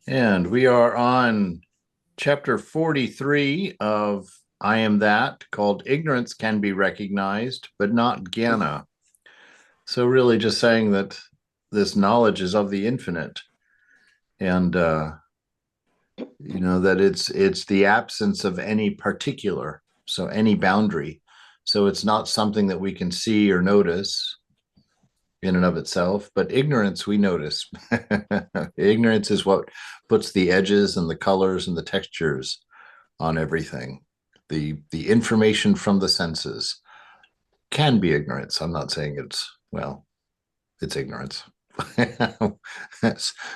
And we are on chapter 43 of I Am That, called Ignorance Can Be Recognized, but Not Jnana. So, really, just saying that this knowledge is of the infinite, and that it's the absence of any particular, so any boundary. So it's not something that we can see or notice in and of itself, but ignorance we notice. Ignorance is what puts the edges and the colors and the textures on everything. The information from the senses can be ignorance. I'm not saying it's ignorance.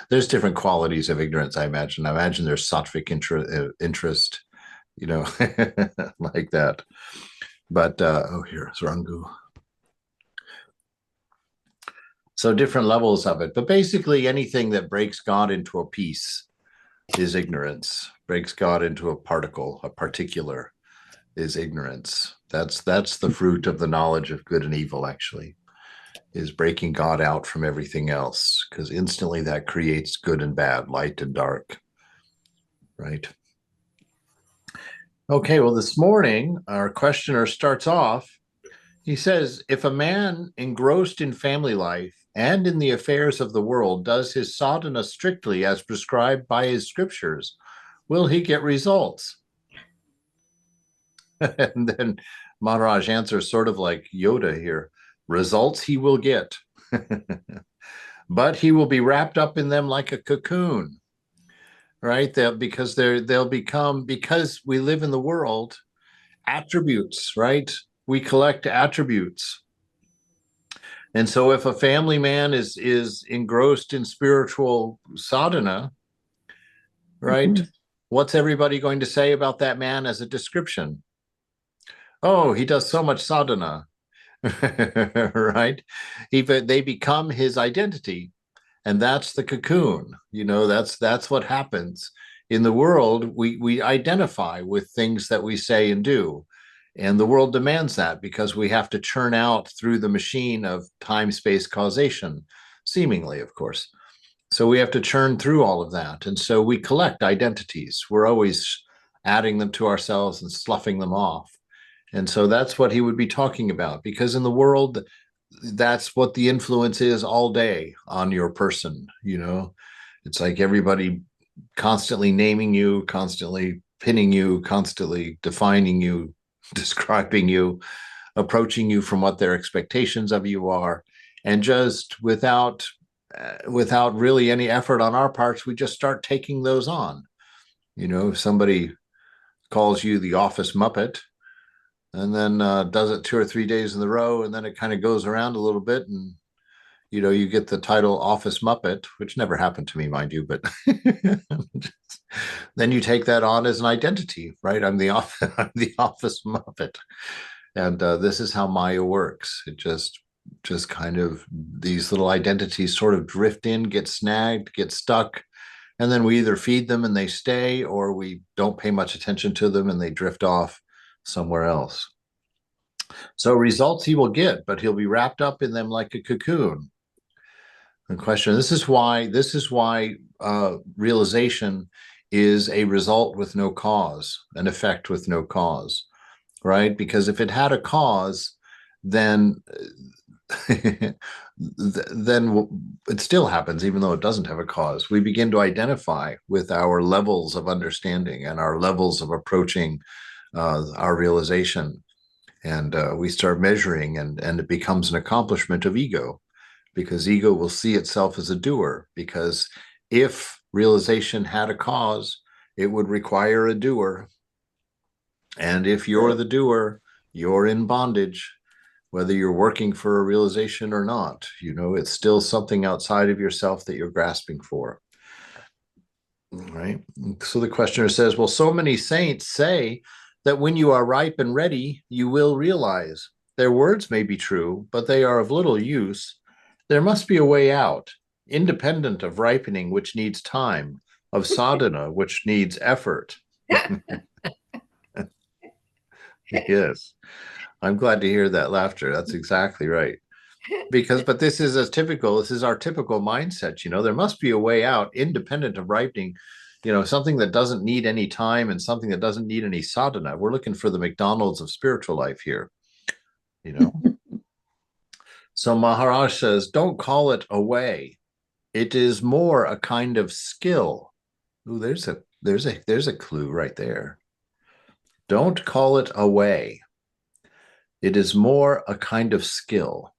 There's different qualities of ignorance, I imagine. I imagine there's sattvic interest, like that. But here's Rangu. So different levels of it. But basically, anything that breaks God into a piece is ignorance. Breaks God into a particle, a particular, is ignorance. That's the fruit of the knowledge of good and evil, actually, is breaking God out from everything else, because instantly that creates good and bad, light and dark, right? Okay, well, this morning, our questioner starts off. He says, if a man engrossed in family life and in the affairs of the world does his sadhana strictly as prescribed by his scriptures, will he get results? And then Maharaj answers sort of like Yoda here, results he will get, but he will be wrapped up in them like a cocoon, right? They'll become, because we live in the world, attributes, right? We collect attributes. And so if a family man is engrossed in spiritual sadhana, right? What's everybody going to say about that man as a description? Oh, he does so much sadhana, right? They become his identity, and that's the cocoon. That's what happens in the world. We identify with things that we say and do, and the world demands that because we have to churn out through the machine of time space causation, seemingly, of course. So we have to churn through all of that, and so we collect identities. We're always adding them to ourselves and sloughing them off. And so that's what he would be talking about, because in the world, that's what the influence is all day on your person. It's like everybody constantly naming you, constantly pinning you, constantly defining you, describing you, approaching you from what their expectations of you are. And just without really any effort on our parts, we just start taking those on. If somebody calls you the office Muppet, and then does it 2 or 3 days in a row, and then it kind of goes around a little bit, and you get the title Office Muppet, which never happened to me, mind you, but then you take that on as an identity, right? I'm the Office Muppet, and this is how Maya works. It just kind of, these little identities sort of drift in, get snagged, get stuck, and then we either feed them and they stay, or we don't pay much attention to them and they drift off somewhere else. So results he will get, but he'll be wrapped up in them like a cocoon. The question, this is why realization is a result with no cause, an effect with no cause, right? Because if it had a cause, then then it still happens, even though it doesn't have a cause. We begin to identify with our levels of understanding and our levels of approaching our realization. And we start measuring, and it becomes an accomplishment of ego, because ego will see itself as a doer. Because if realization had a cause, it would require a doer. And if you're the doer, you're in bondage, whether you're working for a realization or not. It's still something outside of yourself that you're grasping for. Right? So the questioner says, well, so many saints say that when you are ripe and ready, you will realize. Their words may be true, but they are of little use. There must be a way out, independent of ripening, which needs time, of sadhana, which needs effort. Yes. I'm glad to hear that laughter. That's exactly right. But this is this is our typical mindset. There must be a way out independent of ripening, something that doesn't need any time and something that doesn't need any sadhana. We're looking for the McDonald's of spiritual life here, you know. So Maharaj says, don't call it a way. It is more a kind of skill. Ooh, there's a clue right there. Don't call it a way. It is more a kind of skill,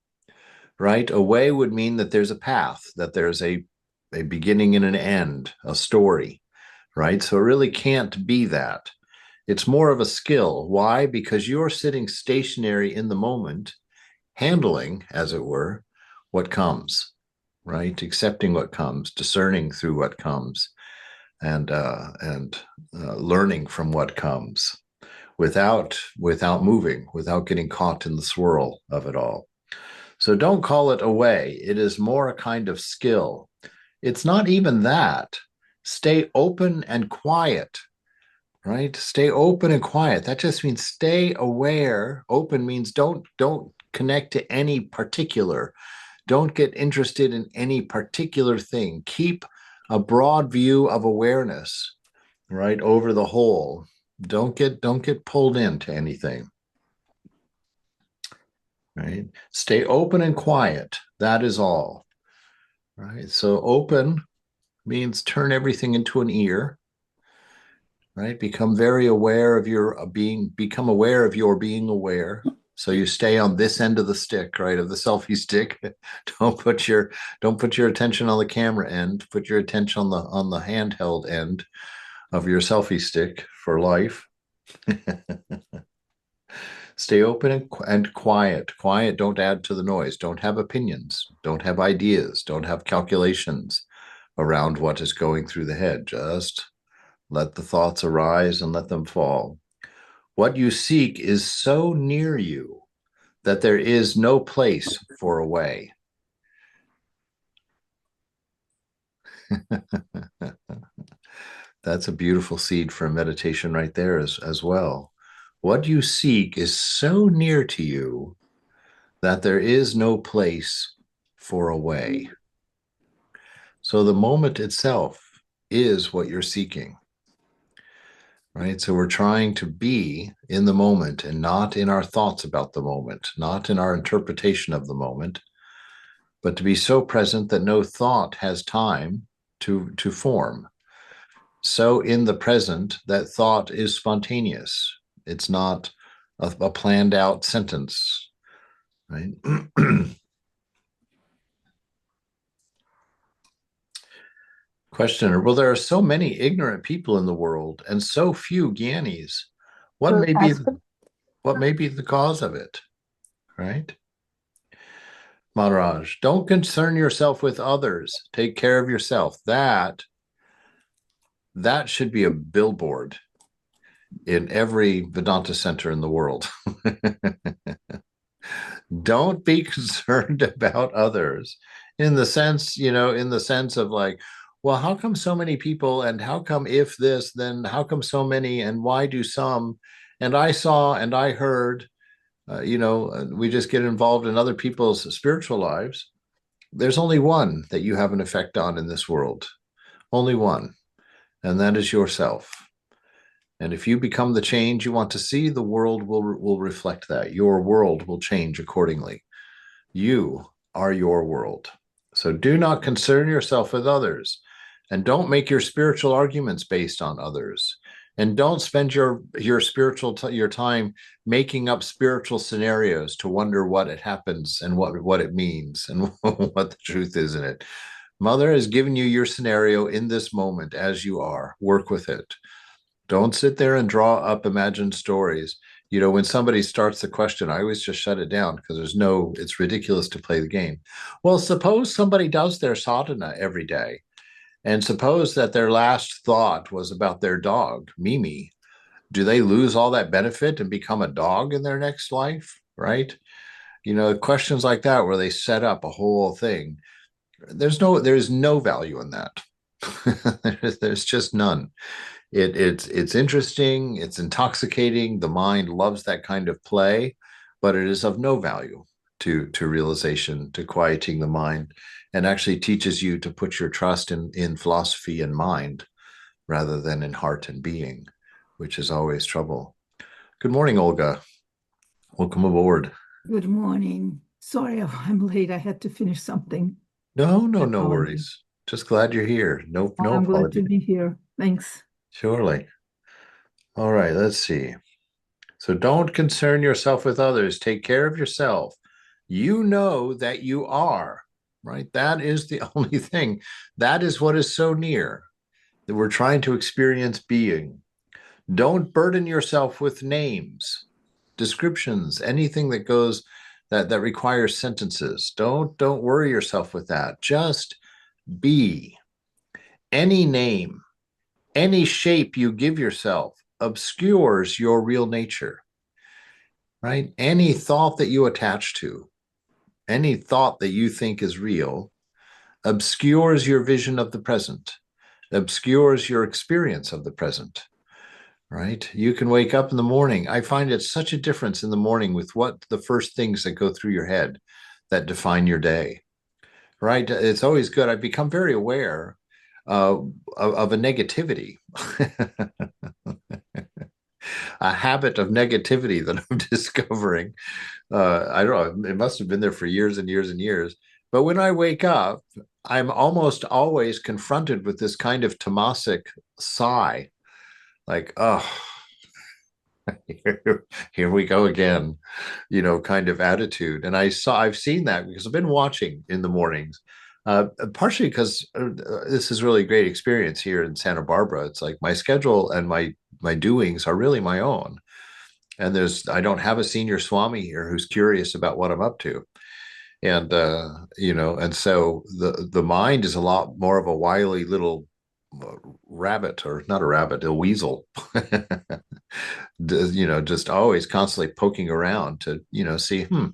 right? A way would mean that there's a path, that there's a beginning and an end, a story, right? So it really can't be that. It's more of a skill. Why? Because you're sitting stationary in the moment, handling, as it were, what comes, right? Accepting what comes, discerning through what comes, and learning from what comes, without moving, without getting caught in the swirl of it all. So don't call it a way. It is more a kind of skill. It's not even that. Stay open and quiet, right? Stay open and quiet. That just means stay aware. Open means don't connect to any particular. Don't get interested in any particular thing. Keep a broad view of awareness, right, over the whole. Don't get pulled into anything. Right? Stay open and quiet. That is all. Right? So open means turn everything into an ear. Right? Become very aware of your being, become aware of your being aware. So you stay on this end of the stick, right? Of the selfie stick. don't put your attention on the camera end. Put your attention on the handheld end of your selfie stick for life. Stay open and quiet. Quiet, don't add to the noise. Don't have opinions. Don't have ideas. Don't have calculations around what is going through the head. Just let the thoughts arise and let them fall. What you seek is so near you that there is no place for a way. That's a beautiful seed for a meditation right there as well. What you seek is so near to you that there is no place for a way. So the moment itself is what you're seeking, right? So we're trying to be in the moment and not in our thoughts about the moment, not in our interpretation of the moment, but to be so present that no thought has time to form. So in the present, that thought is spontaneous. It's not a planned out sentence, right? Questioner, well, there are so many ignorant people in the world and so few gyanis. What may be the cause of it, right? Maharaj, don't concern yourself with others. Take care of yourself. That should be a billboard in every Vedanta center in the world. Don't be concerned about others in the sense, of like, well, how come so many people, and how come if this, then how come so many, and why do some? And I saw and I heard, we just get involved in other people's spiritual lives. There's only one that you have an effect on in this world, only one, and that is yourself. And if you become the change you want to see, the world will reflect that. Your world will change accordingly. You are your world. So do not concern yourself with others, and don't make your spiritual arguments based on others. And don't spend your your time making up spiritual scenarios to wonder what it happens and what it means and what the truth is in it. Mother has given you your scenario in this moment as you are. Work with it. Don't sit there and draw up imagined stories. When somebody starts the question, I always just shut it down because it's ridiculous to play the game. Well, suppose somebody does their sadhana every day, and suppose that their last thought was about their dog, Mimi. Do they lose all that benefit and become a dog in their next life? Right? Questions like that where they set up a whole thing. There's no value in that. There's just none. It's interesting, it's intoxicating. The mind loves that kind of play, but it is of no value to realization, to quieting the mind, and actually teaches you to put your trust in philosophy and mind rather than in heart and being, which is always trouble. Good morning, Olga. Welcome aboard. Good morning. Sorry I'm late. I had to finish something. No Apologies. worries. Just glad you're here. No I'm glad to apology. be here. Thanks. Surely. All right, let's see. So don't concern yourself with others. Take care of yourself. You know that you are, right? That is the only thing. That is what is so near that we're trying to experience being. Don't burden yourself with names, descriptions, anything that goes that requires sentences. Don't worry yourself with that. Just be. Any name, any shape you give yourself obscures your real nature, right? Any thought that you attach to, any thought that you think is real, obscures your vision of the present, obscures your experience of the present, right? You can wake up in the morning. I find it such a difference in the morning with what the first things that go through your head that define your day, right? It's always good. I've become very aware of a negativity, a habit of negativity that I'm discovering. I don't know, it must have been there for years and years and years. But when I wake up, I'm almost always confronted with this kind of tamasic sigh, like, oh, here we go again, kind of attitude. And I've seen that because I've been watching in the mornings, partially because this is really a great experience here in Santa Barbara. It's like my schedule and my doings are really my own. And I don't have a senior Swami here who's curious about what I'm up to. And and so the mind is a lot more of a wily little rabbit, or not a rabbit, a weasel. Just always constantly poking around to see, I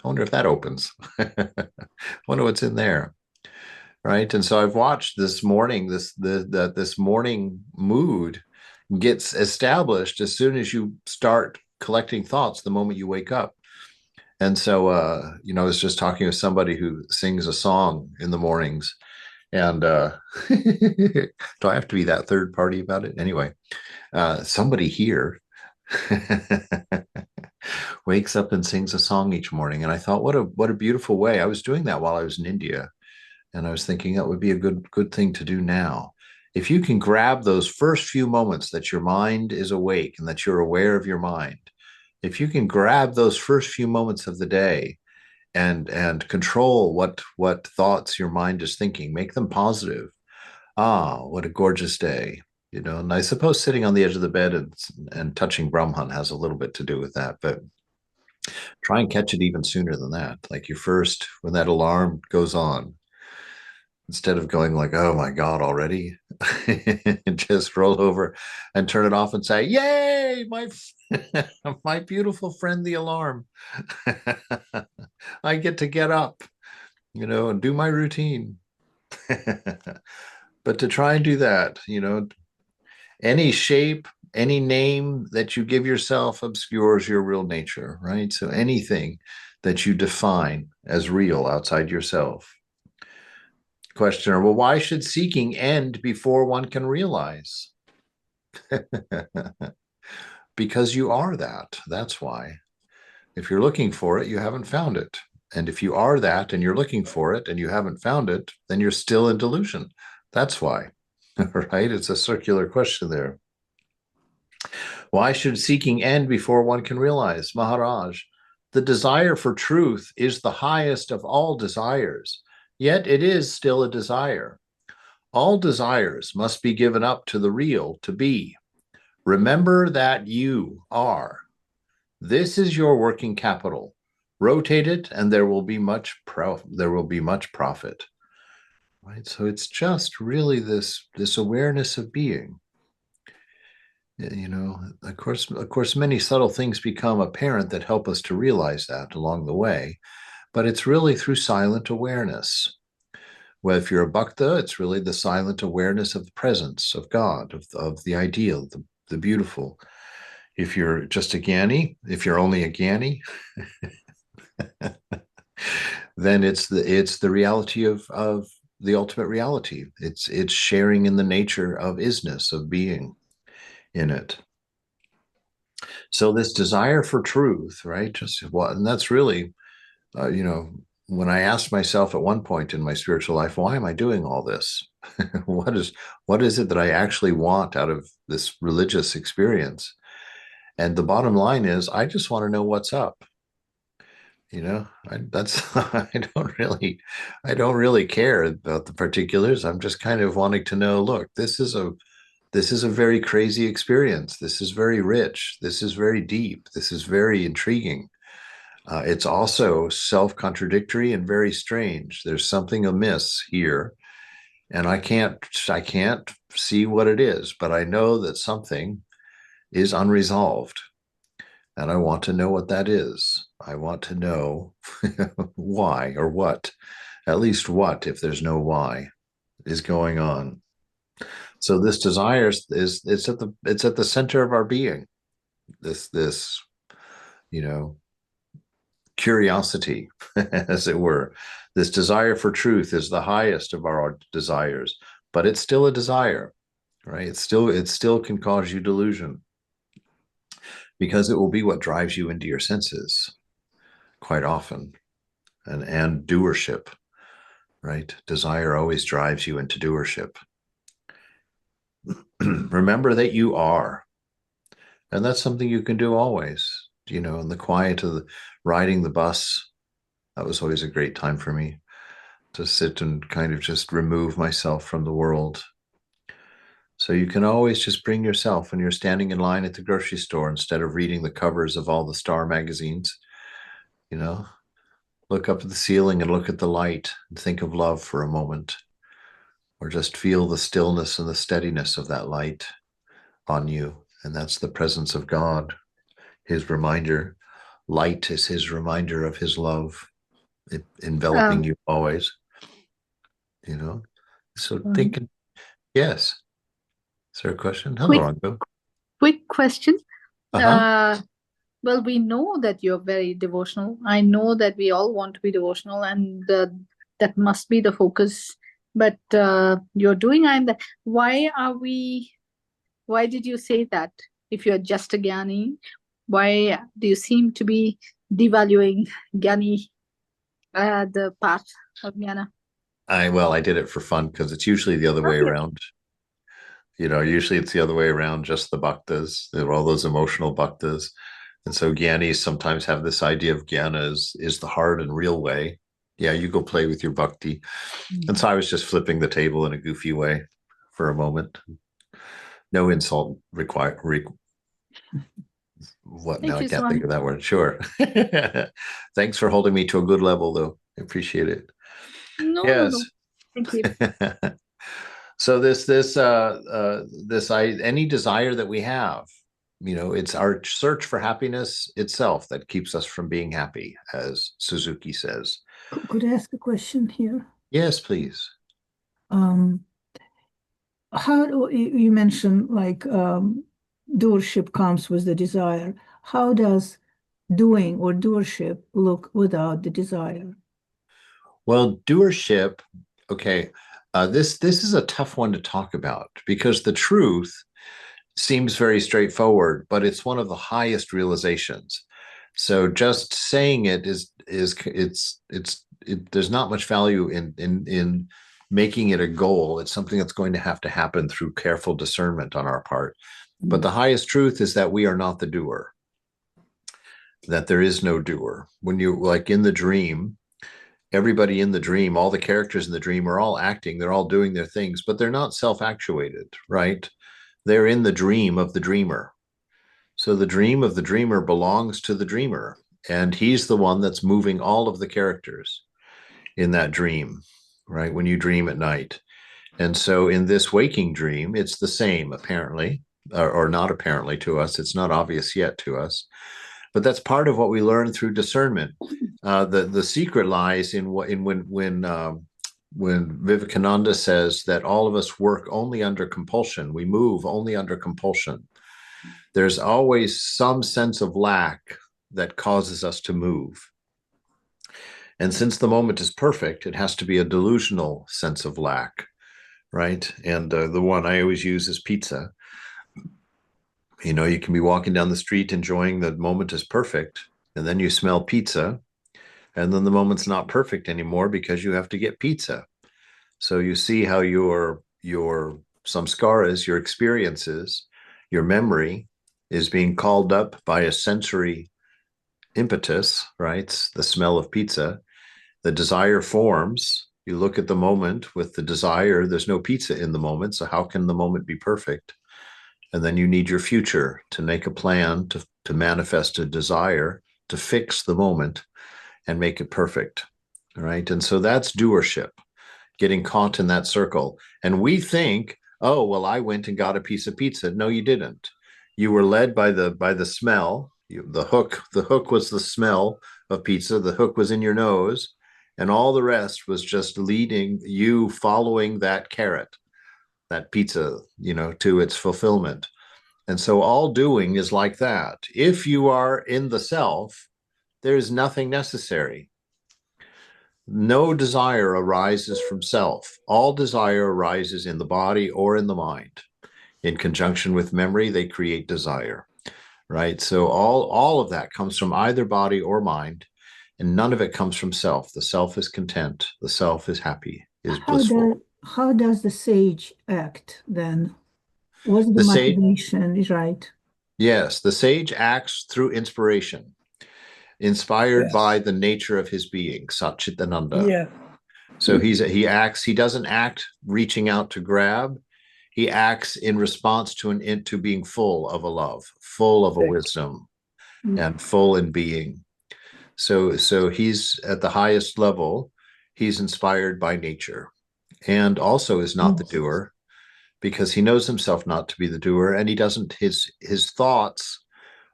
wonder if that opens. Wonder what's in there, right? And so I've watched this morning, this morning mood gets established as soon as you start collecting thoughts the moment you wake up. And so, I was just talking with somebody who sings a song in the mornings. And do I have to be that third party about it? Anyway, somebody here wakes up and sings a song each morning. And I thought, what a beautiful way. I was doing that while I was in India. And I was thinking that would be a good thing to do now. If you can grab those first few moments that your mind is awake and that you're aware of your mind, if you can grab those first few moments of the day and control what thoughts your mind is thinking, make them positive. Ah, what a gorgeous day. And I suppose sitting on the edge of the bed and touching Brahman has a little bit to do with that, but try and catch it even sooner than that. Like when that alarm goes on, instead of going like, oh my God, already, just roll over and turn it off and say, yay, my beautiful friend, the alarm. I get up, and do my routine. But to try and do that, any shape, any name that you give yourself obscures your real nature, right? So anything that you define as real outside yourself. Questioner, well, why should seeking end before one can realize? Because you are that. That's why. If you're looking for it, you haven't found it. And if you are that and you're looking for it and you haven't found it, then you're still in delusion. That's why, right? It's a circular question there. Why should seeking end before one can realize? Maharaj, the desire for truth is the highest of all desires, yet it is still a desire. All desires must be given up to the real, to be. Remember that you are. This is your working capital. Rotate it, and there will be much profit. Right? So it's just really this awareness of being. Of course, many subtle things become apparent that help us to realize that along the way, but it's really through silent awareness. Well, if you're a bhakta, it's really the silent awareness of the presence of God, of the ideal, the beautiful. If you're just a Gyani, if you're only a Gyani, then it's the reality of the ultimate reality. It's sharing in the nature of isness, of being in it. So this desire for truth, right? Just what, and that's really, when I asked myself at one point in my spiritual life, why am I doing all this? what is what is it that I actually want out of this religious experience? And the bottom line is, I just want to know what's up. That's I don't really care about the particulars. I'm just kind of wanting to know, look, this is a very crazy experience. This is very rich. This is very deep. This is very intriguing. It's also self-contradictory and very strange. There's something amiss here, and I can't see what it is, but I know that something is unresolved, and I want to know what that is. I want to know why or what, at least what, if there's no why, is going on. So this desire is it's at the center of our being. This you know curiosity, as it were. This desire for truth is the highest of our desires, but it's still a desire, right? It still can cause you delusion because it will be what drives you into your senses quite often, and doership, right? Desire always drives you into doership. Remember that you are, and that's something you can do always. In the quiet of riding the bus, that was always a great time for me to sit and kind of just remove myself from the world. So you can always just bring yourself when you're standing in line at the grocery store, instead of reading the covers of all the star magazines, you know, look up at the ceiling and look at the light and think of love for a moment, or just feel the stillness and the steadiness of that light on you. And that's the presence of God, his reminder. Light is his reminder of his love, enveloping Um, you always, you know. So um, thinking, yes. Is there a question? Hello, quick, Anko. quick question. Uh-huh. Uh, well, we know that you're very devotional. I know that we all want to be devotional, and that must be the focus. But you're doing I'm that. Why are we? Why did you say that? If you're just a Gyani, why do you seem to be devaluing Gyani, the path of Jnana? I did it for fun because it's usually the other way Okay. around. Usually it's the other way around, just the bhaktas. There are all those emotional bhaktas. And so Gyanis sometimes have this idea of Jnana is the hard and real way. Yeah, you go play with your bhakti. And so I was just flipping the table in a goofy way for a moment. No insult required. What now? Thank I you, can't think Swan. of that word. Sure. Thanks for holding me to a good level, though. I appreciate it. No, no, no. Yes. Thank you. So any desire that we have, it's our search for happiness itself that keeps us from being happy, as Suzuki says. Could I ask a question here? Yes, please. Um, how do you mentioned like doership comes with the desire? How does doing or doership look without the desire? Well, doership, okay. This is a tough one to talk about because the truth seems very straightforward, but it's one of the highest realizations. So just saying it there's not much value in making it a goal. It's something that's going to happen through careful discernment on our part. But the highest truth is that we are not the doer, that there is no doer. When you, like in the dream, everybody in the dream, all the characters in the dream are all acting, they're all doing their things, but they're not self-actuated, right? They're in the dream of the dreamer. So the dream of the dreamer belongs to the dreamer, and he's the one that's moving all of the characters in that dream, right? When you dream at night. And so in this waking dream, it's the same, apparently, or not apparently to us. It's not obvious yet to us. But that's part of what we learn through discernment. The secret lies in when Vivekananda says that all of us work only under compulsion, we move only under compulsion. There's always some sense of lack that causes us to move. And since the moment is perfect, it has to be a delusional sense of lack, right? And the one I always use is pizza. You know, you can be walking down the street enjoying the moment is perfect, and then you smell pizza, and then the moment's not perfect anymore because you have to get pizza. So you see how your samskaras, your experiences, your memory is being called up by a sensory impetus, right? The smell of pizza. The desire forms. You look at the moment with the desire. There's no pizza in the moment, so how can the moment be perfect? And then you need your future to make a plan to manifest a desire to fix the moment and make it perfect, right? And so that's doership, getting caught in that circle. And we think, oh, well, I went and got a piece of pizza. No, you didn't. You were led by the smell. The hook was the smell of pizza. The hook was in your nose, and all the rest was just leading you, following that carrot, that pizza, to its fulfillment. And so all doing is like that. If you are in the self, there's nothing necessary. No desire arises from self. All desire arises in the body or in the mind. In conjunction with memory, they create desire, right? So all of that comes from either body or mind, and none of it comes from self. The self is content. The self is happy, is blissful. How does the sage act then? What's the The sage, motivation, right? yes, the sage acts through inspiration, inspired by the nature of his being, Satchitananda. Yeah. So he doesn't act reaching out to grab. He acts in response to being full of a love, full of a wisdom, and full in being. So he's at the highest level. He's inspired by nature, and also is not the doer, because he knows himself not to be the doer, and he doesn't. His thoughts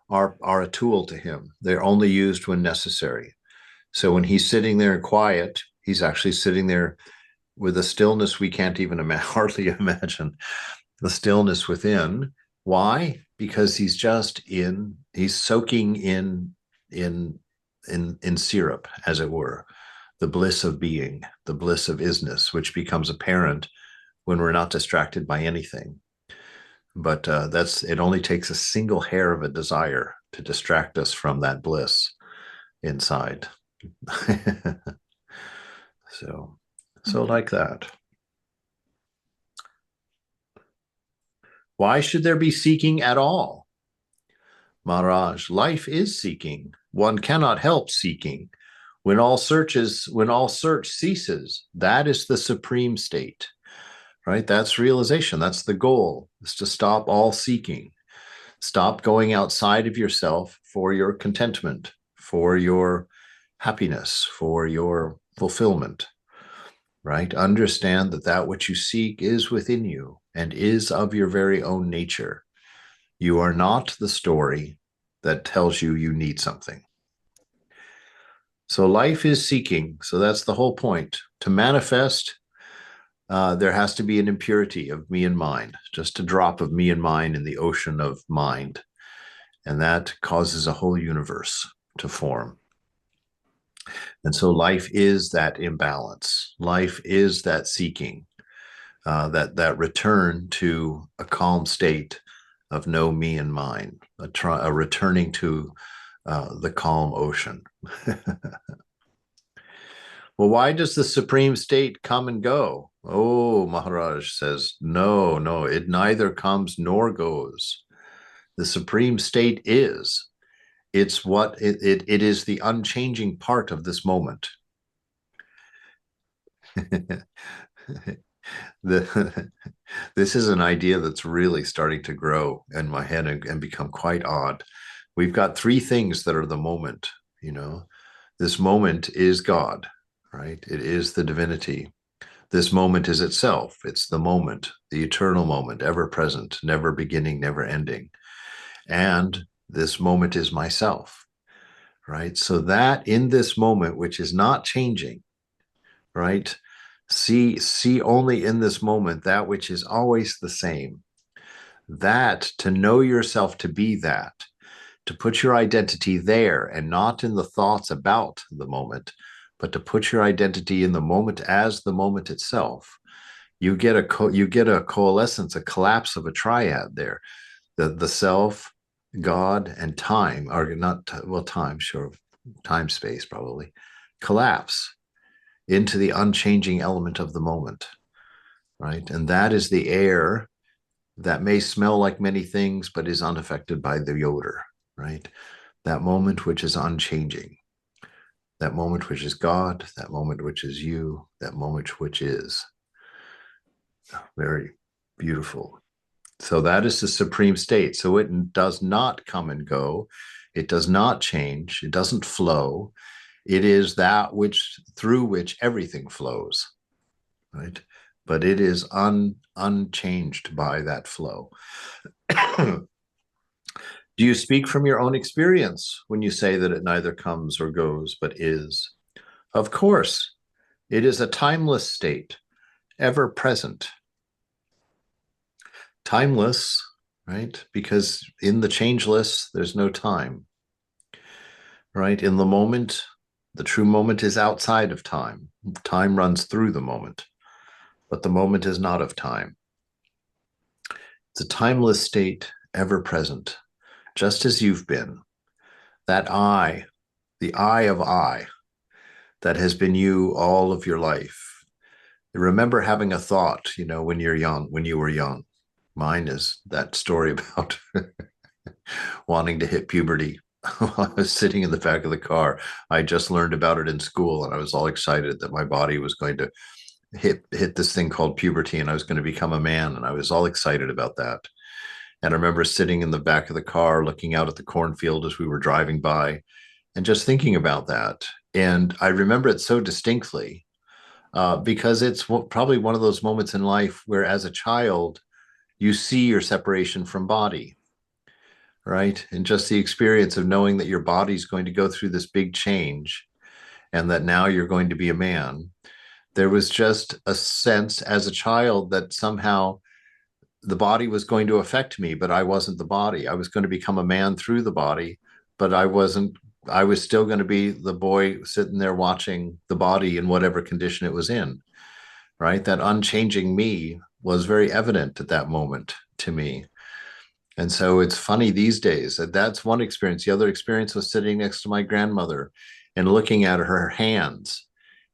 are a tool to him. They're only used when necessary. So when he's sitting there in quiet, he's actually sitting there with a stillness we can't even hardly imagine, the stillness within. Why? Because he's soaking in syrup, as it were, the bliss of being, the bliss of isness, which becomes apparent when we're not distracted by anything. But it only takes a single hair of a desire to distract us from that bliss inside. so like that. Why should there be seeking at all? Maharaj, life is seeking. One cannot help seeking. When all search ceases, that is the supreme state, right? That's realization. That's the goal, is to stop all seeking. Stop going outside of yourself for your contentment, for your happiness, for your fulfillment, right? Understand that which you seek is within you and is of your very own nature. You are not the story that tells you need something. So life is seeking. So that's the whole point. To manifest, there has to be an impurity of me and mind, just a drop of me and mind in the ocean of mind. And that causes a whole universe to form. And so life is that imbalance. Life is that seeking, that return to a calm state of no me and mine, a returning to the calm ocean. Well, why does the supreme state come and go? Oh, Maharaj says, no, it neither comes nor goes. The supreme state is. It's what it is, the unchanging part of this moment. This is an idea that's really starting to grow in my head and become quite odd. We've got three things that are the moment, This moment is God, right? It is the divinity. This moment is itself. It's the moment, the eternal moment, ever present, never beginning, never ending. And this moment is myself, right? So that in this moment, which is not changing, right? See only in this moment that which is always the same. That, to know yourself to be that, to put your identity there and not in the thoughts about the moment, but to put your identity in the moment as the moment itself, you get a coalescence, a collapse of a triad there. The self, God, and time are not, well, time, sure, time, space probably, collapse into the unchanging element of the moment, right? And that is the air that may smell like many things, but is unaffected by the odor, right? That moment which is unchanging, that moment which is God, that moment which is you, that moment which is. Very beautiful. So that is the supreme state. So it does not come and go. It does not change. It doesn't flow. It is that which through which everything flows, right? But it is unchanged by that flow. Do you speak from your own experience when you say that it neither comes or goes, but is? Of course, it is a timeless state, ever present. Timeless, right? Because in the changeless, there's no time, right? In the moment, the true moment is outside of time. Time runs through the moment, but the moment is not of time. It's a timeless state, ever present, just as you've been. That I, the I of I, that has been you all of your life. Remember having a thought, when you're young, when you were young. Mine is that story about wanting to hit puberty. I was sitting in the back of the car. I just learned about it in school, and I was all excited that my body was going to hit this thing called puberty, and I was going to become a man, and I was all excited about that. And I remember sitting in the back of the car, looking out at the cornfield as we were driving by, and just thinking about that. And I remember it so distinctly because it's probably one of those moments in life where, as a child, you see your separation from body, right? And just the experience of knowing that your body's going to go through this big change and that now you're going to be a man. There was just a sense as a child that somehow the body was going to affect me, but I wasn't the body. I was going to become a man through the body, but I wasn't. I was still going to be the boy sitting there watching the body in whatever condition it was in, right? That unchanging me was very evident at that moment to me. And so it's funny these days that that's one experience. The other experience was sitting next to my grandmother and looking at her hands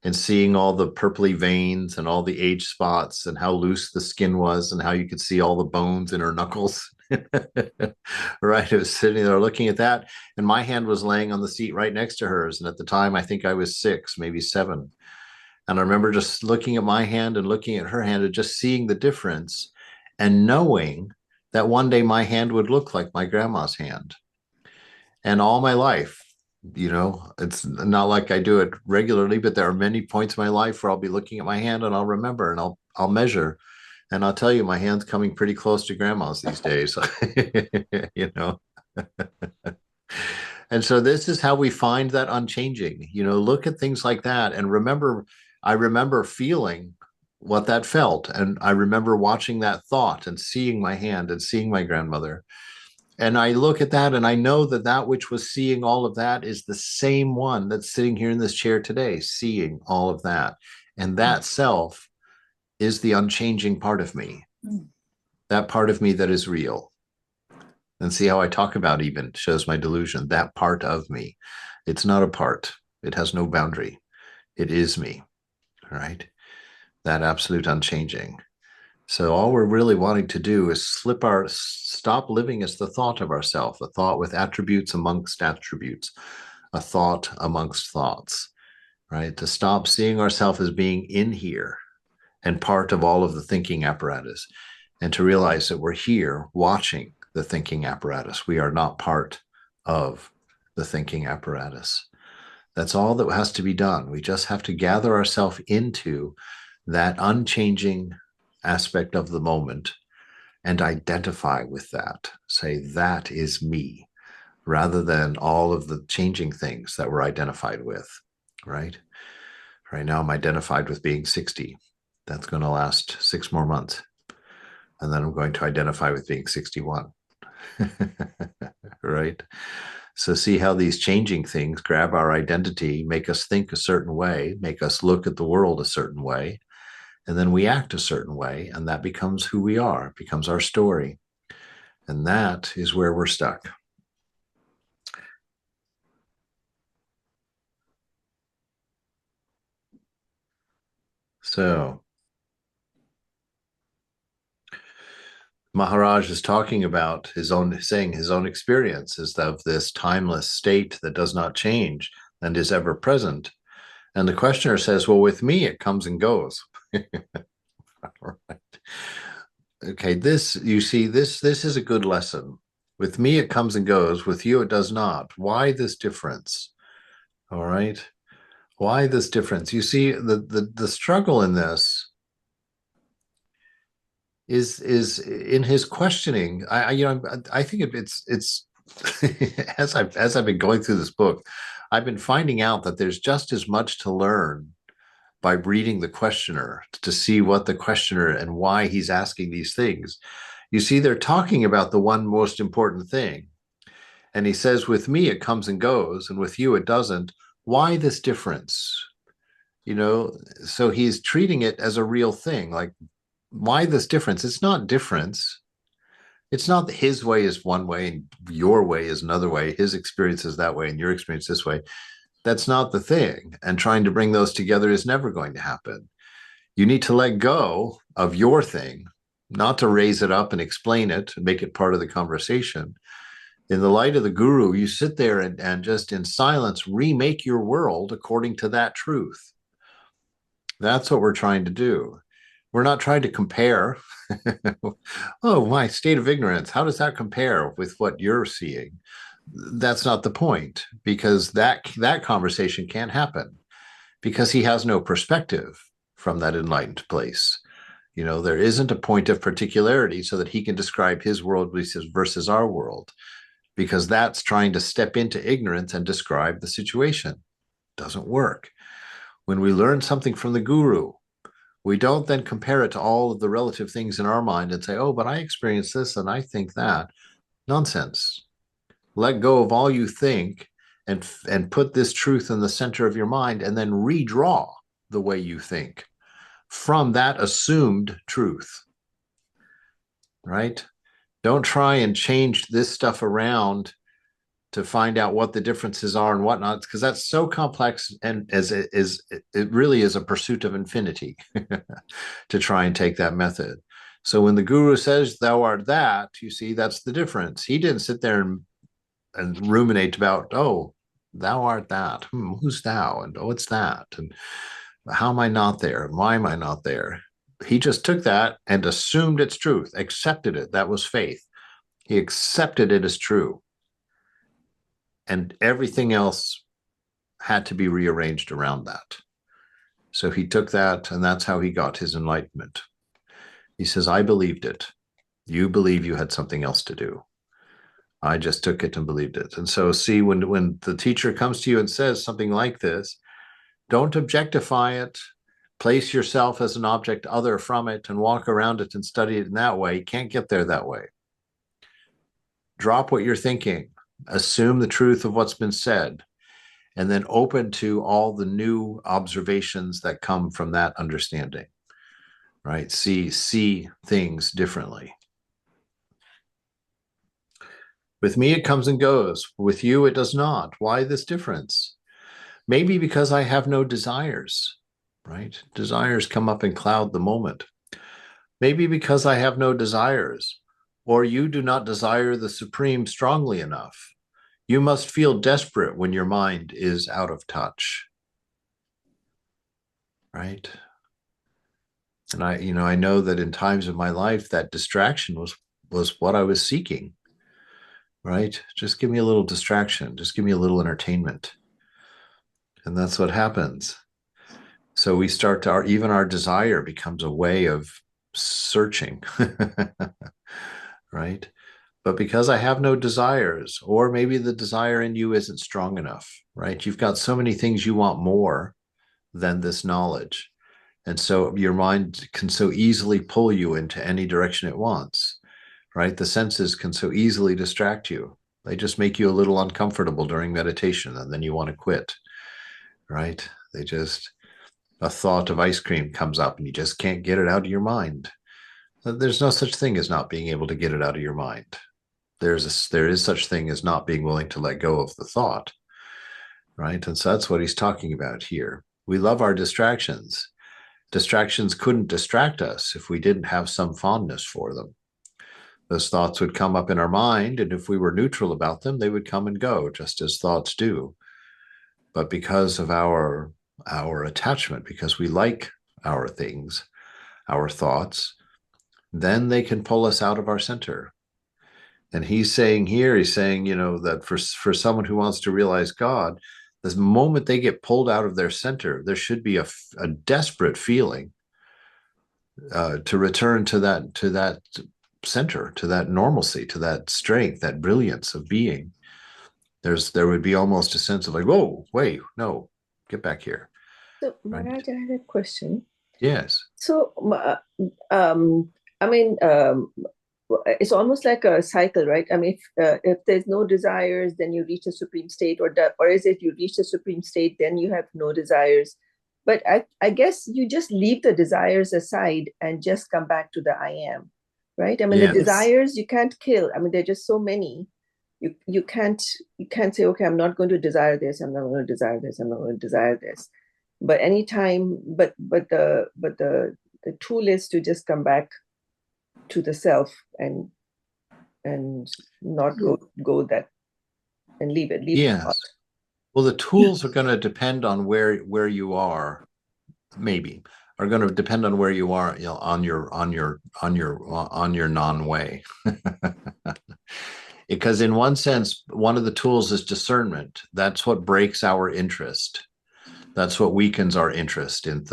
and seeing all the purpley veins and all the age spots and how loose the skin was and how you could see all the bones in her knuckles. Right. I was sitting there looking at that, and my hand was laying on the seat right next to hers. And at the time, I think I was 6, maybe 7. And I remember just looking at my hand and looking at her hand and just seeing the difference and knowing that one day my hand would look like my grandma's hand. And all my life, it's not like I do it regularly, but there are many points in my life where I'll be looking at my hand and I'll remember and I'll measure. And I'll tell you, my hand's coming pretty close to grandma's these days, And so this is how we find that unchanging, look at things like that and remember, I remember feeling what that felt. And I remember watching that thought and seeing my hand and seeing my grandmother. And I look at that and I know that that which was seeing all of that is the same one that's sitting here in this chair today, seeing all of that. And that self is the unchanging part of me, that part of me that is real. And see how I talk about even shows my delusion, that part of me. It's not a part. It has no boundary. It is me, right? That absolute unchanging. So all we're really wanting to do is stop living as the thought of ourself, a thought with attributes amongst attributes, a thought amongst thoughts, right? To stop seeing ourselves as being in here and part of all of the thinking apparatus, and to realize that we're here watching the thinking apparatus. We are not part of the thinking apparatus. That's all that has to be done. We just have to gather ourselves into that unchanging aspect of the moment and identify with that. Say, that is me, rather than all of the changing things that we're identified with, right? Right now, I'm identified with being 60. That's going to last 6 more months. And then I'm going to identify with being 61. Right? So see how these changing things grab our identity, make us think a certain way, make us look at the world a certain way, and then we act a certain way, and that becomes who we are, becomes our story. And that is where we're stuck. So Maharaj is talking about saying his own experiences of this timeless state that does not change and is ever present. And the questioner says, well, with me, it comes and goes. Right. Okay, you see, this is a good lesson. With me, it comes and goes. With you, it does not. Why this difference? All right. Why this difference? You see, the struggle in this is in his questioning. I think it's as I've been going through this book, I've been finding out that there's just as much to learn by reading the questioner to see what the questioner and why he's asking these things. You see, they're talking about the one most important thing. And he says, with me, it comes and goes, and with you, it doesn't. Why this difference? So he's treating it as a real thing. Like, why this difference? It's not difference. It's not that his way is one way and your way is another way. His experience is that way and your experience this way. That's not the thing. And trying to bring those together is never going to happen. You need to let go of your thing, not to raise it up and explain it and make it part of the conversation. In the light of the guru, you sit there and just in silence remake your world according to that truth. That's what we're trying to do. We're not trying to compare. Oh, my state of ignorance. How does that compare with what you're seeing? That's not the point, because that conversation can't happen because he has no perspective from that enlightened place. There isn't a point of particularity so that he can describe his world versus our world, because that's trying to step into ignorance and describe the situation. Doesn't work. When we learn something from the guru, we don't then compare it to all of the relative things in our mind and say, oh, but I experienced this and I think that. Nonsense. Let go of all you think and put this truth in the center of your mind, and then redraw the way you think from that assumed truth. Right? Don't try and change this stuff around to find out what the differences are and whatnot, because that's so complex, and it really is a pursuit of infinity to try and take that method. So when the guru says thou art that, you see, that's the difference. He didn't sit there and ruminate about, oh, thou art that. Who's thou? And oh, it's that. And how am I not there? And why am I not there? He just took that and assumed its truth, accepted it. That was faith. He accepted it as true. And everything else had to be rearranged around that. So he took that, and that's how he got his enlightenment. He says, I believed it. You believe you had something else to do. I just took it and believed it. And so see, when the teacher comes to you and says something like this, don't objectify it. Place yourself as an object other from it and walk around it and study it in that way. You can't get there that way. Drop what you're thinking. Assume the truth of what's been said, and then open to all the new observations that come from that understanding. Right? See things differently. With me, it comes and goes. With you, it does not. Why this difference? Maybe because I have no desires, right? Desires come up and cloud the moment. Maybe because I have no desires, or you do not desire the Supreme strongly enough. You must feel desperate when your mind is out of touch, right? And I know that in times of my life, that distraction was what I was seeking, right? Just give me a little distraction. Just give me a little entertainment. And that's what happens. So we start to, even our desire becomes a way of searching, right? But because I have no desires, or maybe the desire in you isn't strong enough, right? You've got so many things you want more than this knowledge. And so your mind can so easily pull you into any direction it wants, right? The senses can so easily distract you. They just make you a little uncomfortable during meditation, and then you want to quit, right? A thought of ice cream comes up and you just can't get it out of your mind. There's no such thing as not being able to get it out of your mind. There is such thing as not being willing to let go of the thought, right? And so that's what he's talking about here. We love our distractions. Distractions couldn't distract us if we didn't have some fondness for them. Those thoughts would come up in our mind, and if we were neutral about them, they would come and go, just as thoughts do. But because of our attachment, because we like our things, our thoughts, then they can pull us out of our center. And he's saying, that for someone who wants to realize God, the moment they get pulled out of their center, there should be a desperate feeling to return to that center, to that normalcy, to that strength, that brilliance of being. There would be almost a sense of like, whoa, wait, no, get back here. So, Maharaj, I had a question. Yes. So, it's almost like a cycle, right? I mean, if there's no desires, then you reach a supreme state, or is it you reach a supreme state, then you have no desires? But I guess you just leave the desires aside and just come back to the I am, right? I mean, Yes. the desires you can't kill. I mean, there are just so many. You can't say, okay, I'm not going to desire this. I'm not going to desire this. I'm not going to desire this. But anytime, but the tool is to just come back to the self and not go that and leave it. Yes. Well, the tools are going to depend on where you are. Maybe are going to depend on where you are, on your non-way. Because in one sense, one of the tools is discernment. That's what breaks our interest. That's what weakens our interest in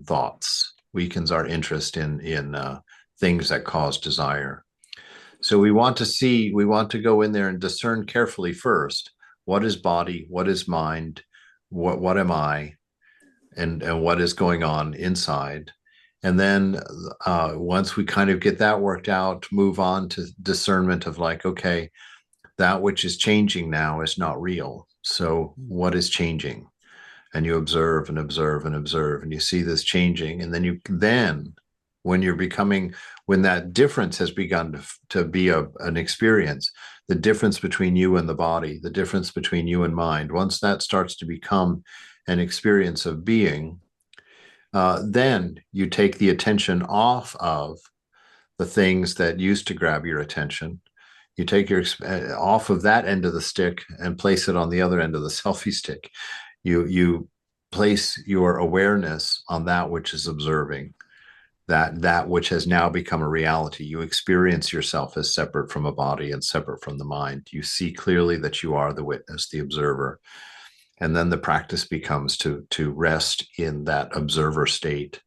thoughts, weakens our interest in things that cause desire. So we want to go in there and discern carefully first, what is body, what is mind, what am I, and what is going on inside. And then once we kind of get that worked out, move on to discernment of like, okay, that which is changing now is not real. So what is changing? And you observe and observe and observe, and you see this changing. And then when that difference has begun to be an experience, the difference between you and the body, the difference between you and mind, once that starts to become an experience of being, then you take the attention off of the things that used to grab your attention. You take off of that end of the stick and place it on the other end of the selfie stick. You place your awareness on that which is observing, that which has now become a reality. You experience yourself as separate from a body and separate from the mind. You see clearly that you are the witness, the observer. And then the practice becomes to rest in that observer state,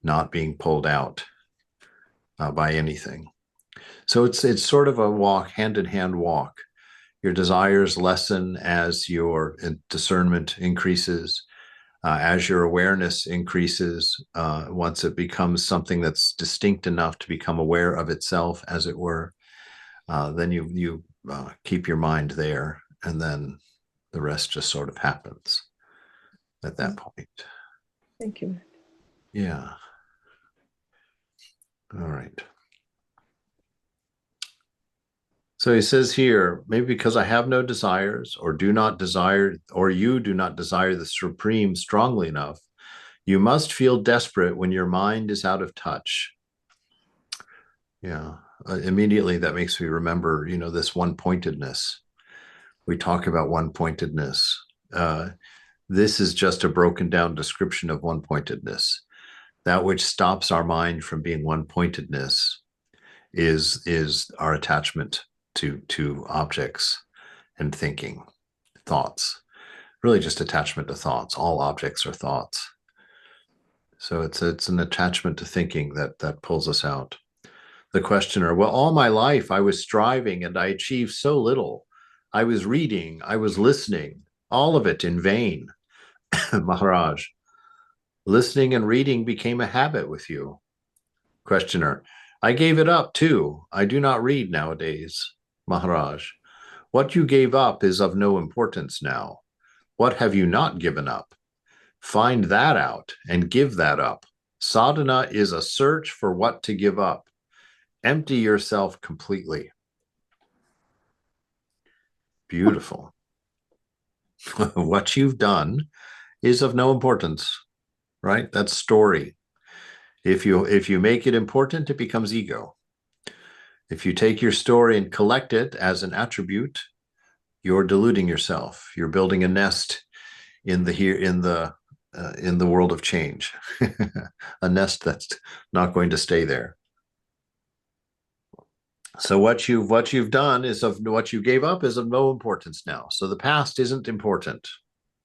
not being pulled out by anything. So it's sort of a walk, hand-in-hand walk. Your desires lessen as your discernment increases, as your awareness increases. Once it becomes something that's distinct enough to become aware of itself, as it were, then you keep your mind there, and then the rest just sort of happens at that point. Thank you. Yeah. All right. So he says here, maybe because I have no desires, or do not desire, or you do not desire the supreme strongly enough, you must feel desperate when your mind is out of touch. Yeah. Immediately that makes me remember, this one-pointedness. We talk about one-pointedness. This is just a broken down description of one-pointedness. That which stops our mind from being one-pointedness is our attachment to objects and thinking, thoughts. Really just attachment to thoughts. All objects are thoughts. So it's an attachment to thinking that pulls us out. The questioner, well, all my life I was striving and I achieved so little. I was reading, I was listening, all of it in vain. Maharaj, listening and reading became a habit with you. Questioner, I gave it up too. I do not read nowadays. Maharaj, What you gave up is of no importance now. What have you not given up? Find that out and give that up. Sadhana is a search for what to give up. Empty yourself completely. Beautiful. What you've done is of no importance, right? That's story. If you make it important, it becomes ego. If you take your story and collect it as an attribute, you're deluding yourself. You're building a nest in the world of change, a nest that's not going to stay there. So what you've done is of what you gave up is of no importance now. So the past isn't important.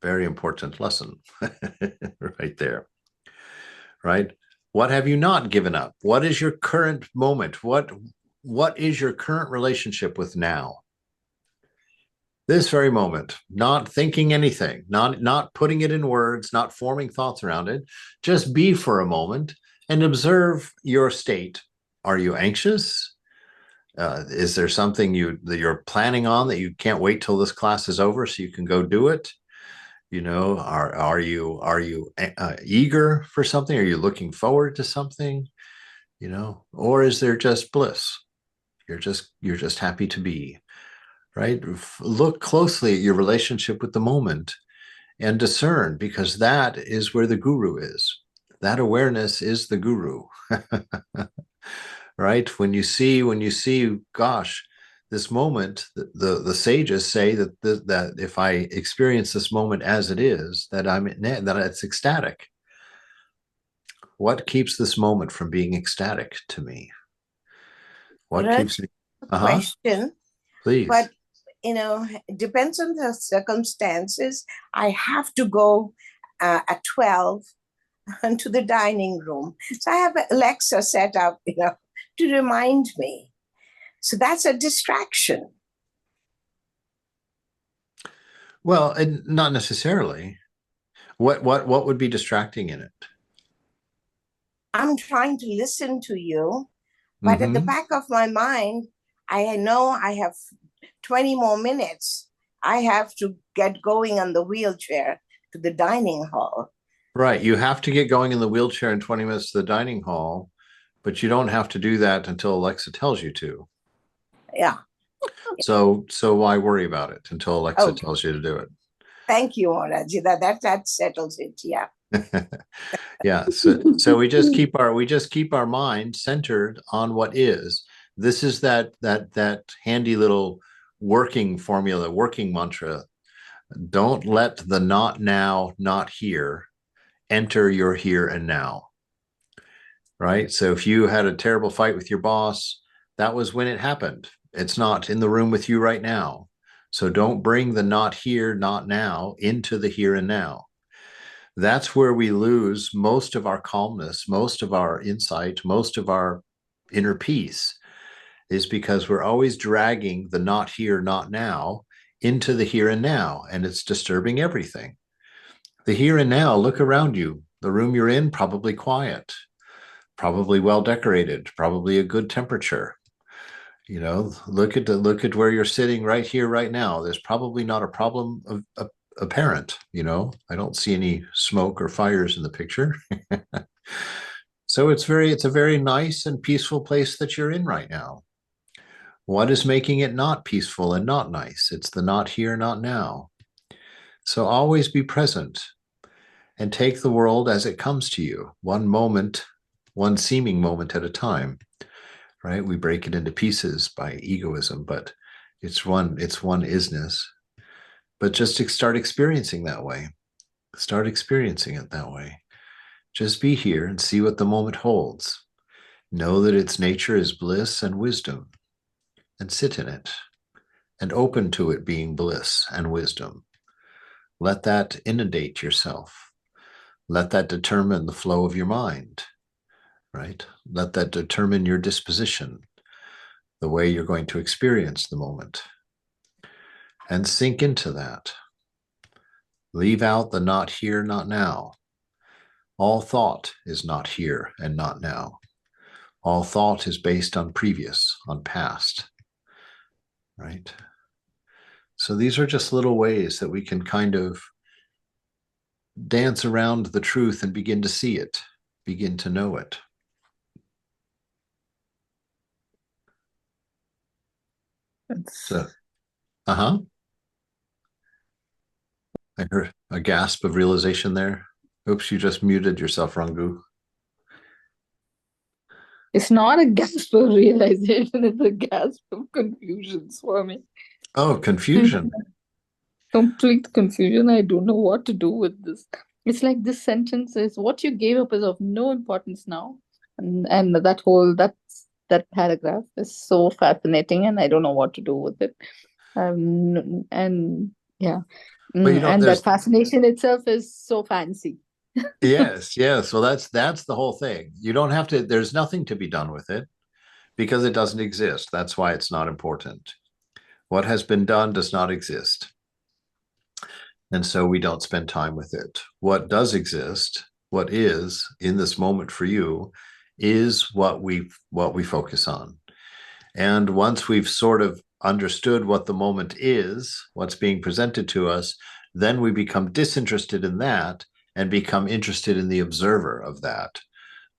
Very important lesson right there. Right? What have you not given up? What is your current moment? What is your current relationship with now? This very moment, not thinking anything, not putting it in words, not forming thoughts around it. Just be for a moment and observe your state. Are you anxious? Is there something that you're planning on that you can't wait till this class is over so you can go do it? You know, are you eager for something? Are you looking forward to something? You know, or is there just bliss? You're just happy to be, right? Look closely at your relationship with the moment and discern, because that is where the guru is. That awareness is the guru. Right? When you see, gosh, this moment, the sages say that if I experience this moment as it is, that it's ecstatic. What keeps this moment from being ecstatic to me? What Raj, keeps me? question, Please. but it depends on the circumstances. I have to go at 12 to the dining room. So I have Alexa set up, to remind me. So that's a distraction. Well, and not necessarily. What would be distracting in it? I'm trying to listen to you, but at the back of my mind, I know I have 20 more minutes. I have to get going on the wheelchair to the dining hall. Right. You have to get going in the wheelchair in 20 minutes to the dining hall, but you don't have to do that until Alexa tells you to. Yeah. So why worry about it until Alexa tells you to do it? Thank you, Moraji. That settles it. Yeah. Yeah. So we just keep our mind centered on what is. This is that handy little working formula, working mantra. Don't let the not now, not here enter your here and now. Right? So if you had a terrible fight with your boss, that was when it happened. It's not in the room with you right now. So don't bring the not here, not now into the here and now. That's where we lose most of our calmness, most of our insight, most of our inner peace, is because we're always dragging the not here, not now into the here and now, and it's disturbing everything. The here and now, look around you. The room you're in, probably quiet, probably well decorated, probably a good temperature. Look at where you're sitting right here, right now. There's probably not a problem apparent. I don't see any smoke or fires in the picture. So it's a very nice and peaceful place that you're in right now. What is making it not peaceful and not nice? It's the not here, not now. So always be present and take the world as it comes to you, one moment, one seeming moment at a time. Right? We break it into pieces by egoism, but it's one isness. But just to start experiencing that way. Start experiencing it that way. Just be here and see what the moment holds. Know that its nature is bliss and wisdom, and sit in it, and open to it being bliss and wisdom. Let that inundate yourself. Let that determine the flow of your mind. Right? Let that determine your disposition, the way you're going to experience the moment. And sink into that. Leave out the not here, not now. All thought is not here and not now. All thought is based on previous, on past. Right? So these are just little ways that we can kind of dance around the truth and begin to see it, begin to know it. So, I heard a gasp of realization there. Oops, you just muted yourself, Rangu. It's not a gasp of realization, it's a gasp of confusion, Swami. Oh, confusion. Complete confusion. I don't know what to do with this. It's like this sentence is what you gave up is of no importance now. And that paragraph is so fascinating and I don't know what to do with it. And yeah. But you know, And there's that fascination itself is so fancy. yes. So that's the whole thing. You don't have to, there's nothing to be done with it because it doesn't exist. That's why it's not important. What has been done does not exist. And so we don't spend time with it. What does exist, what is in this moment for you, is what we focus on. And once we've sort of understood what the moment is, what's being presented to us, then we become disinterested in that and become interested in the observer of that.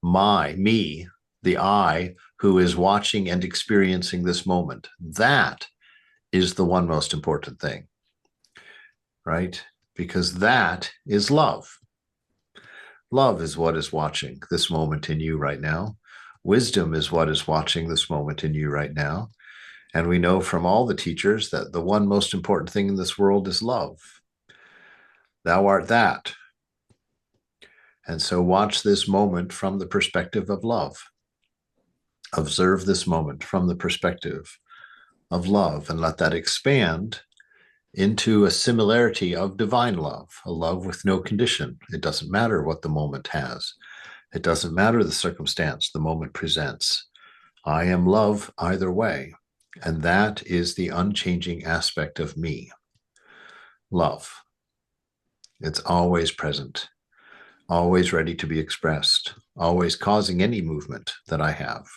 Me, the I, who is watching and experiencing this moment. That is the one most important thing, right? Because that is love. Love is what is watching this moment in you right now. Wisdom is what is watching this moment in you right now. And we know from all the teachers that the one most important thing in this world is love. Thou art that. And so watch this moment from the perspective of love. Observe this moment from the perspective of love and let that expand into a similarity of divine love, a love with no condition. It doesn't matter what the moment has. It doesn't matter the circumstance the moment presents. I am love either way. And that is the unchanging aspect of me. Love. It's always present, always ready to be expressed, always causing any movement that I have,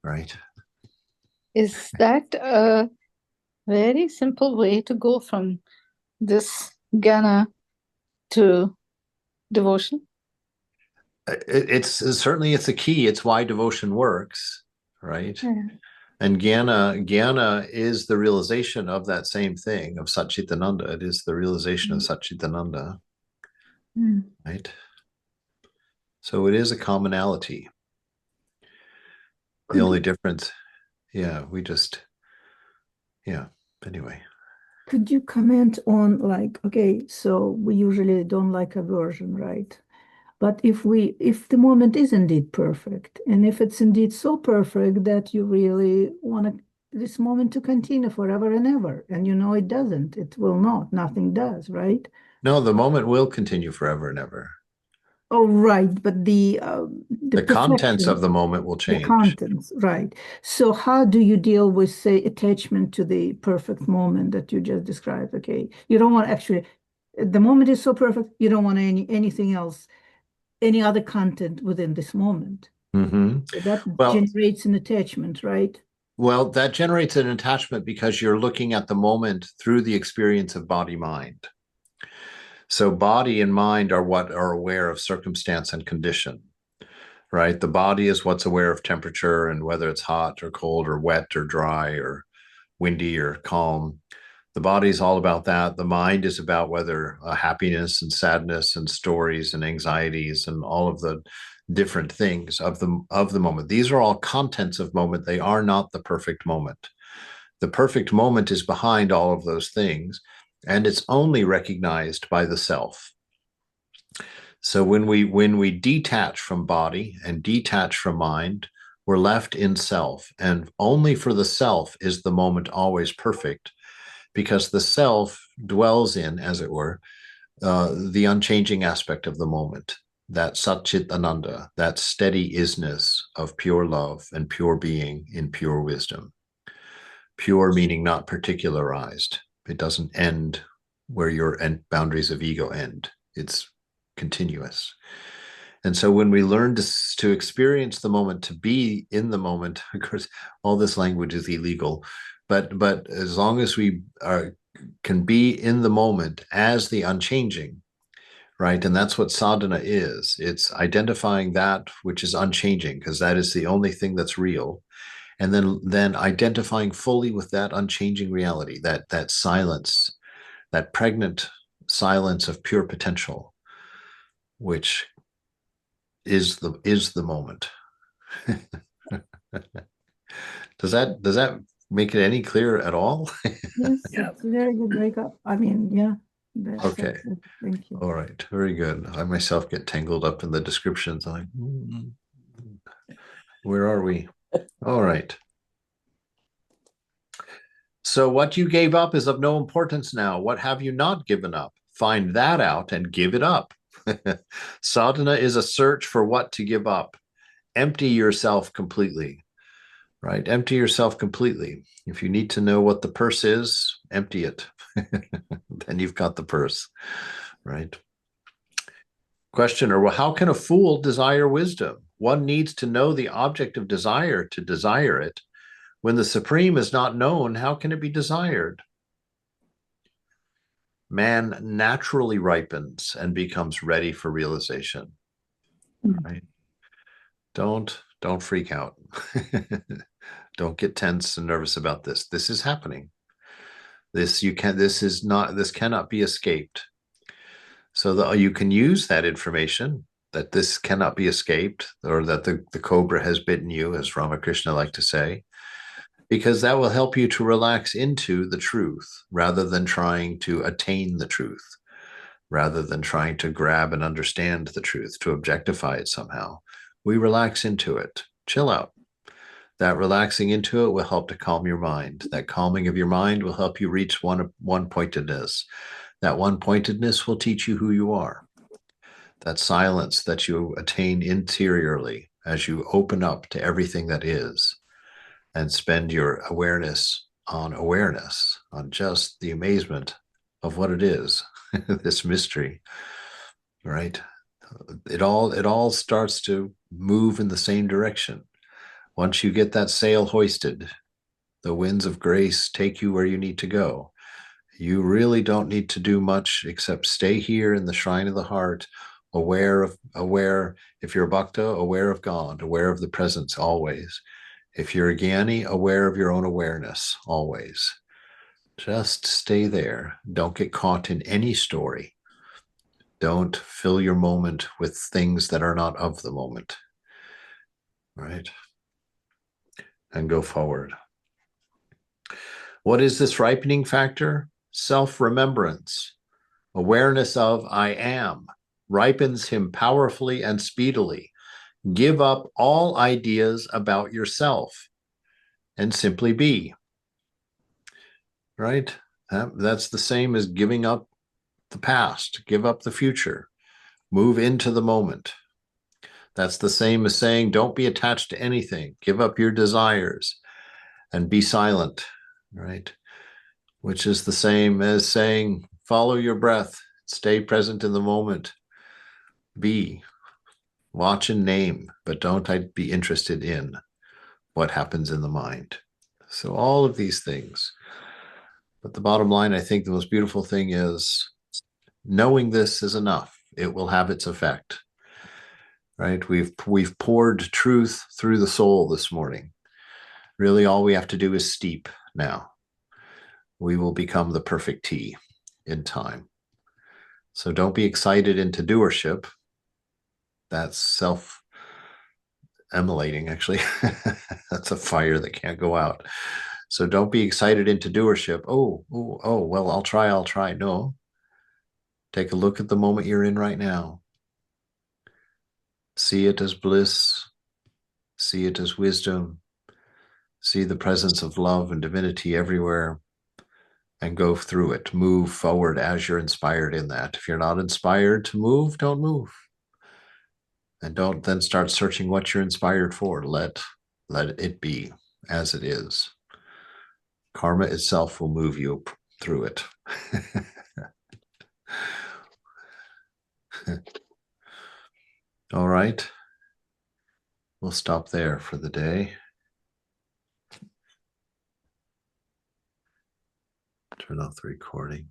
right? Is that a very simple way to go from this jnana to devotion? It's certainly it's a key. It's why devotion works, right? Yeah. And jnana is the realization of that same thing of Satchitananda. It is the realization of Satchitananda, right? So it is a commonality. The only difference, anyway. Could you comment on like, okay, so we usually don't like aversion, right? But if the moment is indeed perfect, and if it's indeed so perfect that you really want this moment to continue forever and ever, and you know it doesn't, it will not, nothing does, right? No, the moment will continue forever and ever. Oh, right, but the contents perfection, of the moment will change. the contents, right. So how do you deal with, say, attachment to the perfect moment that you just described? Okay, you don't want actually, the moment is so perfect, you don't want anything else, any other content within this moment. So that generates an attachment, right? Well, that generates an attachment because you're looking at the moment through the experience of body-mind. So body and mind are what are aware of circumstance and condition, right? The body is what's aware of temperature and whether it's hot or cold or wet or dry or windy or calm. The body is all about that. The mind is about whether happiness and sadness and stories and anxieties and all of the different things of the moment. These are all contents of moment. They are not the perfect moment. The perfect moment is behind all of those things, and it's only recognized by the self. So when we detach from body and detach from mind, we're left in self, and only for the self is the moment always perfect, because the self dwells in, as it were, the unchanging aspect of the moment, that Satchitananda, that steady isness of pure love and pure being in pure wisdom. Pure meaning not particularized. It doesn't end where your boundaries of ego end. It's continuous. And so when we learn to experience the moment, to be in the moment, of course, all this language is illegal, but as long as we can be in the moment as the unchanging, right? And that's what sadhana is. It's identifying that which is unchanging, because that is the only thing that's real. And then identifying fully with that unchanging reality, that silence, that pregnant silence of pure potential, which is the moment. Does that make it any clearer at all? Yes, it's a very good breakup. I mean, yeah. Okay. Thank you. All right. Very good. I myself get tangled up in the descriptions. I'm like, where are we? All right. So what you gave up is of no importance now. What have you not given up? Find that out and give it up. Sadhana is a search for what to give up. Empty yourself completely, right? Empty yourself completely. If you need to know what the purse is, empty it. Then you've got the purse, right? Questioner, well, how can a fool desire wisdom? One needs to know the object of desire to desire it. When the Supreme is not known, how can it be desired? Man naturally ripens and becomes ready for realization. Right? Don't freak out. Don't get tense and nervous about this. This is happening. This cannot be escaped. So that you can use that information that this cannot be escaped, or that the cobra has bitten you, as Ramakrishna liked to say, because that will help you to relax into the truth rather than trying to attain the truth, rather than trying to grab and understand the truth, to objectify it somehow. We relax into it. Chill out. That relaxing into it will help to calm your mind. That calming of your mind will help you reach one-pointedness. That one-pointedness will teach you who you are. That silence that you attain interiorly as you open up to everything that is and spend your awareness, on just the amazement of what it is, this mystery, right? It all starts to move in the same direction. Once you get that sail hoisted, the winds of grace take you where you need to go. You really don't need to do much except stay here in the shrine of the heart, aware, if you're a bhakta, aware of God, aware of the presence always. If you're a jnani, aware of your own awareness always. Just stay there. Don't get caught in any story. Don't fill your moment with things that are not of the moment. Right? And go forward. What is this ripening factor? Self-remembrance. Awareness of I am ripens him powerfully and speedily. Give up all ideas about yourself and simply be. Right? That's the same as giving up the past, give up the future, move into the moment. That's the same as saying, don't be attached to anything, give up your desires and be silent, right? Which is the same as saying, follow your breath, stay present in the moment, be, watch and name, but don't be interested in what happens in the mind. So all of these things. But the bottom line, I think the most beautiful thing is knowing this is enough. It will have its effect, right? We've poured truth through the soul this morning. Really, all we have to do is steep now. We will become the perfect tea in time. So don't be excited into doership. That's self-emulating, actually. That's a fire that can't go out. So don't be excited into doership. Oh, well, I'll try. No. Take a look at the moment you're in right now. See it as bliss. See it as wisdom. See the presence of love and divinity everywhere. And go through it. Move forward as you're inspired in that. If you're not inspired to move, don't move. And don't then start searching what you're inspired for. Let it be as it is. Karma itself will move you through it. All right. We'll stop there for the day. Turn off the recording.